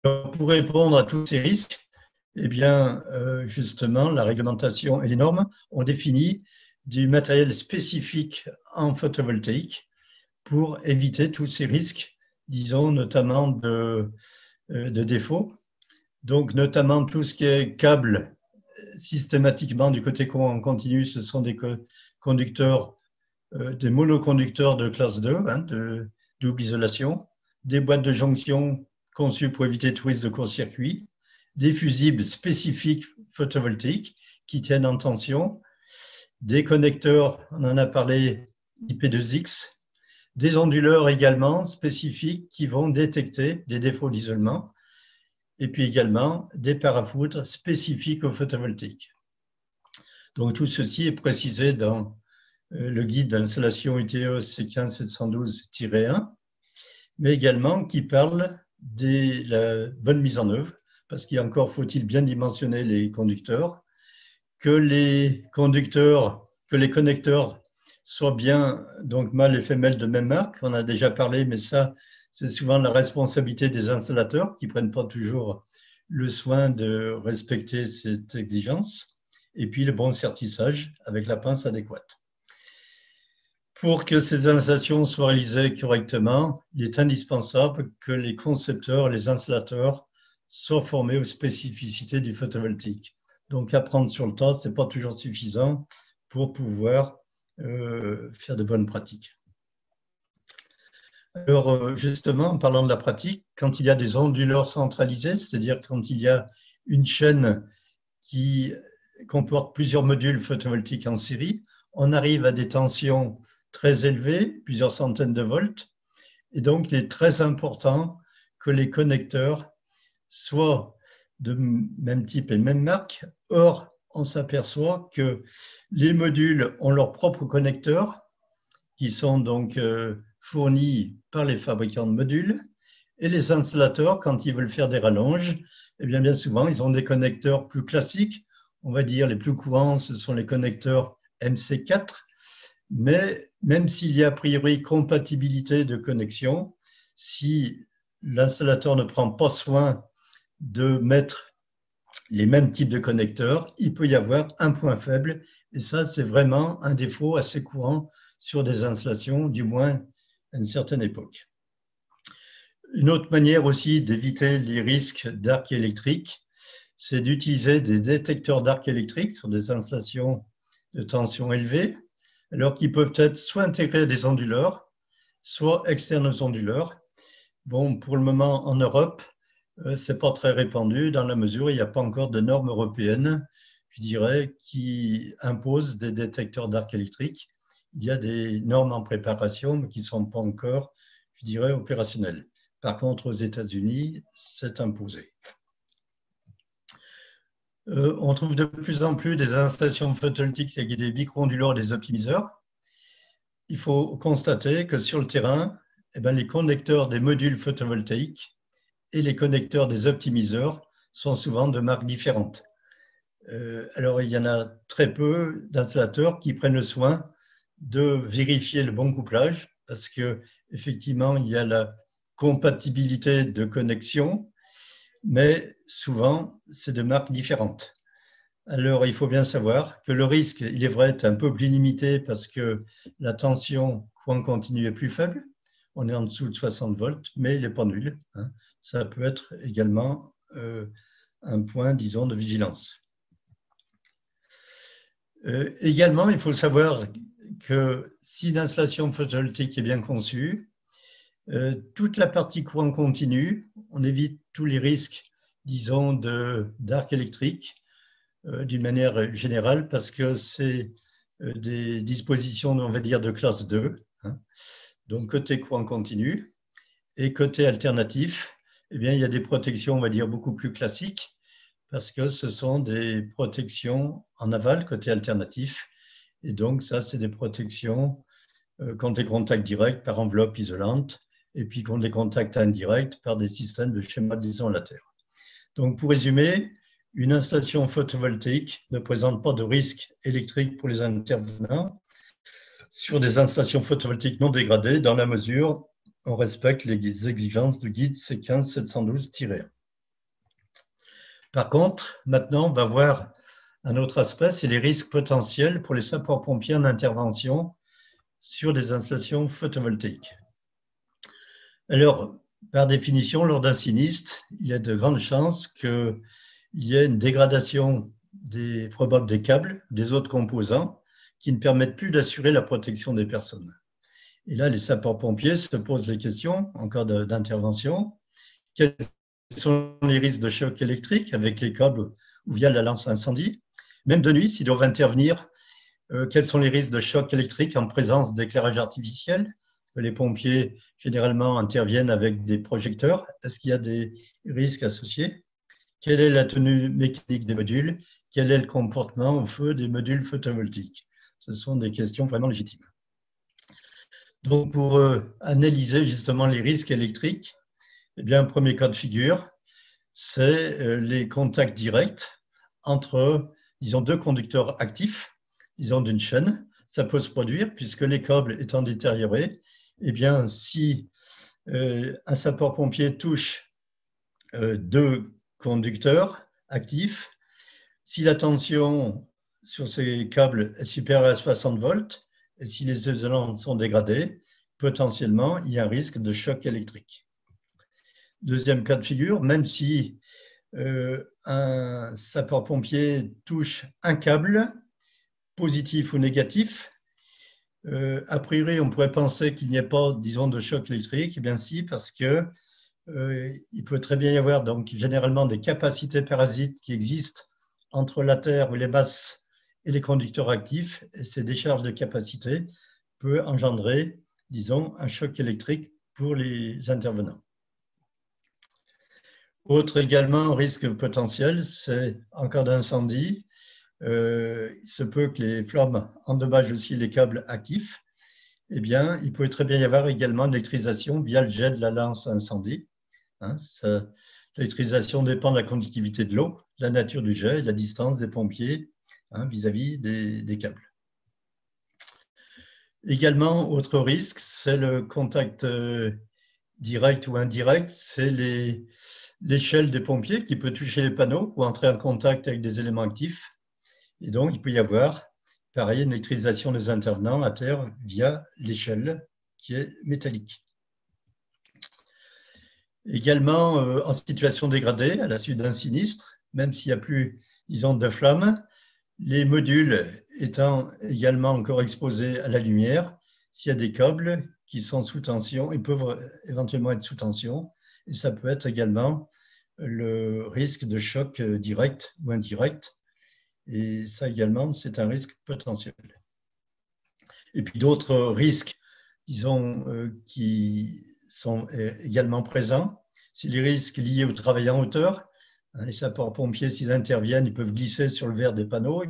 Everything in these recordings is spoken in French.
Pour répondre à tous ces risques, eh bien, justement, la réglementation et les normes ont défini du matériel spécifique en photovoltaïque pour éviter tous ces risques, disons, notamment de défauts. Donc, notamment tout ce qui est câble, systématiquement du côté courant continu, ce sont des conducteurs, des monoconducteurs de classe 2, hein, de double isolation, des boîtes de jonction conçues pour éviter tout risque de court-circuit, des fusibles spécifiques photovoltaïques qui tiennent en tension, des connecteurs, on en a parlé, IP2X, des onduleurs également spécifiques qui vont détecter des défauts d'isolement, et puis également des parafoudres spécifiques au photovoltaïque. Donc tout ceci est précisé dans le guide d'installation UTE C15712-1, mais également qui parle de la bonne mise en œuvre, parce qu'il encore faut-il bien dimensionner les conducteurs, que les connecteurs soient bien donc mâles et femelles de même marque. On a déjà parlé, mais ça, c'est souvent la responsabilité des installateurs qui ne prennent pas toujours le soin de respecter cette exigence. Et puis le bon sertissage avec la pince adéquate. Pour que ces installations soient réalisées correctement, il est indispensable que les concepteurs, les installateurs soient formés aux spécificités du photovoltaïque. Donc apprendre sur le tas, ce n'est pas toujours suffisant pour pouvoir faire de bonnes pratiques. Alors justement, en parlant de la pratique, quand il y a des onduleurs centralisés, c'est-à-dire quand il y a une chaîne qui comporte plusieurs modules photovoltaïques en série, on arrive à des tensions très élevées, plusieurs centaines de volts, et donc il est très important que les connecteurs soient de même type et même marque. Or, on s'aperçoit que les modules ont leurs propres connecteurs qui sont donc fournis par les fabricants de modules, et les installateurs, quand ils veulent faire des rallonges, eh bien souvent, ils ont des connecteurs plus classiques. On va dire les plus courants, ce sont les connecteurs MC4, mais même s'il y a a priori compatibilité de connexion, si l'installateur ne prend pas soin de mettre les mêmes types de connecteurs, il peut y avoir un point faible, et ça, c'est vraiment un défaut assez courant sur des installations, du moins à une certaine époque. Une autre manière aussi d'éviter les risques d'arc électrique, c'est d'utiliser des détecteurs d'arc électrique sur des installations de tension élevée, alors qu'ils peuvent être soit intégrés à des onduleurs, soit externes aux onduleurs. Bon, pour le moment, en Europe, ce n'est pas très répandu dans la mesure où il n'y a pas encore de normes européennes, je dirais, qui imposent des détecteurs d'arc électrique. Il y a des normes en préparation, mais qui ne sont pas encore, je dirais, opérationnelles. Par contre, aux États-Unis, c'est imposé. On trouve de plus en plus des installations photovoltaïques avec des micro-onduleurs et des optimiseurs. Il faut constater que sur le terrain, eh bien, les connecteurs des modules photovoltaïques et les connecteurs des optimiseurs sont souvent de marques différentes. Alors, il y en a très peu d'installateurs qui prennent le soin de vérifier le bon couplage parce qu'effectivement, il y a la compatibilité de connexion, mais souvent, c'est de marques différentes. Alors, il faut bien savoir que le risque, il est vrai, est un peu plus limité parce que la tension courant continu est plus faible. On est en dessous de 60 volts, mais il n'est pas nul. Hein. Ça peut être également un point, disons, de vigilance. Également, il faut savoir que si l'installation photovoltaïque est bien conçue, toute la partie courant continu, on évite tous les risques, disons, d'arc électrique d'une manière générale parce que c'est des dispositions, on va dire, de classe 2. Hein. Donc, côté courant continu et côté alternatif, eh bien, il y a des protections, on va dire, beaucoup plus classiques parce que ce sont des protections en aval, côté alternatif. Et donc, ça, c'est des protections contre les contacts directs par enveloppe isolante et puis contre les contacts indirects par des systèmes de schéma d'isolateur. Donc, pour résumer, une installation photovoltaïque ne présente pas de risque électrique pour les intervenants sur des installations photovoltaïques non dégradées dans la mesure où on respecte les exigences du guide C15712-1. Par contre, maintenant, on va voir un autre aspect, c'est les risques potentiels pour les sapeurs-pompiers en intervention sur des installations photovoltaïques. Alors, par définition, lors d'un sinistre, il y a de grandes chances qu'il y ait une dégradation probable des câbles, des autres composants, qui ne permettent plus d'assurer la protection des personnes. Et là, les sapeurs-pompiers se posent les questions, en cas d'intervention. Quels sont les risques de choc électrique avec les câbles ou via la lance incendie? Même de nuit, s'ils doivent intervenir, quels sont les risques de choc électrique en présence d'éclairage artificiel? Les pompiers, généralement, interviennent avec des projecteurs. Est-ce qu'il y a des risques associés? Quelle est la tenue mécanique des modules? Quel est le comportement au feu des modules photovoltaïques? Ce sont des questions vraiment légitimes. Donc, pour analyser justement les risques électriques, eh bien, un premier cas de figure, c'est les contacts directs entre, disons, deux conducteurs actifs, disons, d'une chaîne. Ça peut se produire puisque les câbles étant détériorés, eh bien, si un sapeur-pompier touche deux conducteurs actifs, si la tension sur ces câbles est supérieure à 60 volts et si les isolants sont dégradés, potentiellement, il y a un risque de choc électrique. Deuxième cas de figure, même si un sapeur-pompier touche un câble, positif ou négatif, a priori, on pourrait penser qu'il n'y ait pas, disons, de choc électrique. Eh bien, si, parce que il peut très bien y avoir donc généralement des capacités parasites qui existent entre la Terre ou les masses et les conducteurs actifs. Et ces décharges de capacité peuvent engendrer, disons, un choc électrique pour les intervenants. Autre également risque potentiel, c'est en cas d'incendie, il se peut que les flammes endommagent aussi les câbles actifs. Eh bien, il peut très bien y avoir également de l'électrisation via le jet de la lance incendie. L'électrisation dépend de la conductivité de l'eau, la nature du jet et la distance des pompiers vis-à-vis des câbles. Également, autre risque, c'est le contact direct ou indirect, c'est l'échelle des pompiers qui peut toucher les panneaux ou entrer en contact avec des éléments actifs. Et donc, il peut y avoir, pareil, une électrisation des intervenants à terre via l'échelle qui est métallique. Également, en situation dégradée, à la suite d'un sinistre, même s'il n'y a plus, disons, de flammes, les modules étant également encore exposés à la lumière, s'il y a des câbles qui sont sous tension, ils peuvent éventuellement être sous tension, et ça peut être également le risque de choc direct ou indirect. Et ça également, c'est un risque potentiel. Et puis d'autres risques, disons, qui sont également présents, c'est les risques liés au travail en hauteur. Les sapeurs-pompiers, s'ils interviennent, ils peuvent glisser sur le verre des panneaux,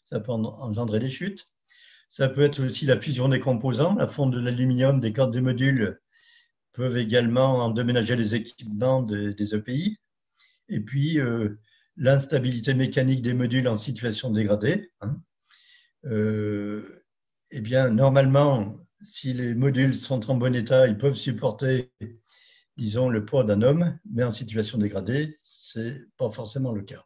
ça peut engendrer des chutes. Ça peut être aussi la fusion des composants, la fonte de l'aluminium des cordes des modules peuvent également endommager les équipements des EPI. Et puis, l'instabilité mécanique des modules en situation dégradée. Eh bien, normalement, si les modules sont en bon état, ils peuvent supporter, disons, le poids d'un homme, mais en situation dégradée, ce n'est pas forcément le cas.